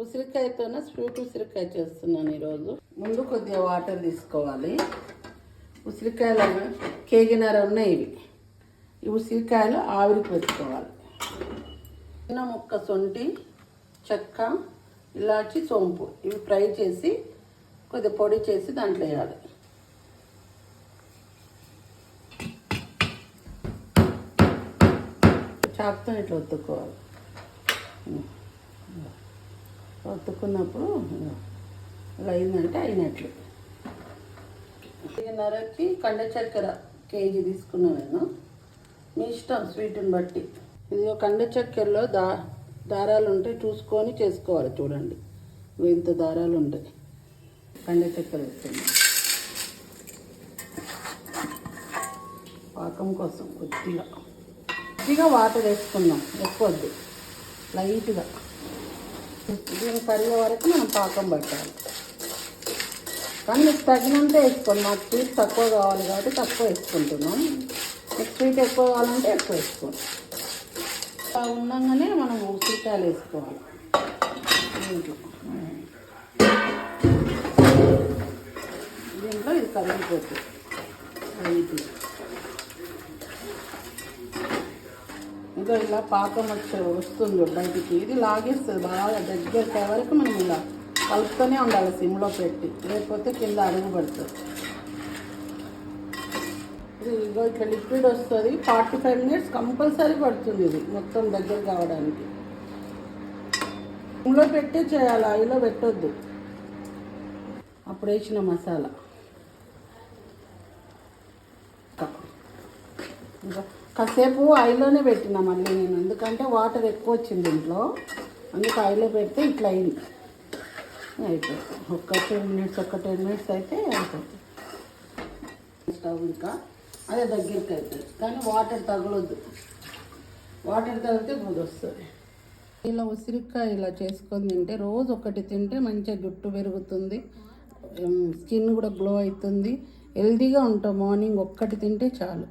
ఉసిరికాయతోనే sweet ఉసిరికాయ చేస్తున్నాను ఈరోజు. ముందు కొద్దిగా వాటర్ తీసుకోవాలి. ఉసిరికాయలు కేగినర ఉన్నాయి ఇవి. ఈ ఉసిరికాయలు ఆవిరికి పెట్టుకోవాలి. చిన్న ముక్క సొంటి, చెక్క, ఇలాచి, సోంపు ఇవి ఫ్రై చేసి కొద్దిగా పొడి చేసి దాంట్లో వేయాలి. చాకుతో ఇట్లా ఒత్తుకోవాలి. ఒత్తుకున్నప్పుడు ఇలా అయిందంటే అయినట్లు. కేజీన్నరకి కండ చక్కెర కేజీ తీసుకున్నాను నేను. మీ ఇష్టం స్వీట్ని బట్టి. ఇది కండ చక్కెరలో దారాలు ఉంటాయి, చూసుకొని చేసుకోవాలి. చూడండి ఇంత దారాలు ఉంటాయి. కండ చక్కెర వేస్తుంది పాకం కోసం. కొద్దిగా వాటర్ వేసుకుందాం, ఎక్కువద్దు, లైట్గా. దీన్ని కరిగే వరకు మనం పాకం పట్టాలి. కానీ మీకు తగినంత వేసుకోండి. మాకు స్వీట్ తక్కువ కావాలి కాబట్టి తక్కువ వేసుకుంటున్నాం. మీకు స్వీట్ ఎక్కువ కావాలంటే ఎక్కువ వేసుకోండి. ఉండగానే మనం ఉసిరికాయలు వేసుకోవాలి దీంట్లో ఇది కరిగిపోతుంది లైట్గా. ఇంకా ఇలా పాకం వస్తుంది బయటికి. ఇది లాగేస్తుంది బాగా దగ్గరికి అయ్యే వరకు మనం ఇలా కలుపుతూనే ఉండాలి సిమ్లో పెట్టి, లేకపోతే కింద అడుగు పడుతుంది. ఇది ఇట్లా లిక్విడ్ వస్తుంది. 45 మినిట్స్ కంపల్సరీ పడుతుంది ఇది మొత్తం దగ్గర కావడానికి. సిమ్లో పెట్టి చేయాలి, ఆయిల్లో పెట్టొద్దు. అప్పుడు వేసిన మసాలా ఇంకా కాసేపు ఆయిల్లోనే పెట్టినా మళ్ళీ నేను, ఎందుకంటే వాటర్ ఎక్కువ వచ్చింది ఇంట్లో, అందుకు ఆయిల్లో పెడితే ఇట్లా అయింది. అయిపోతుంది ఒక 10 మినిట్స్ అయితే అయిపోతుంది. స్టవ్ ఇంకా అదే దగ్గరికి అవుతుంది, కానీ వాటర్ తగలొద్దు. వాటర్ తగిలితే బుద్ధి వస్తుంది. ఇలా ఉసిరికాయ ఇలా చేసుకొని తింటే, రోజు ఒకటి తింటే మంచిగా జుట్టు పెరుగుతుంది, స్కిన్ కూడా గ్లో అవుతుంది, హెల్తీగా ఉంటాం. మార్నింగ్ ఒక్కటి తింటే చాలు.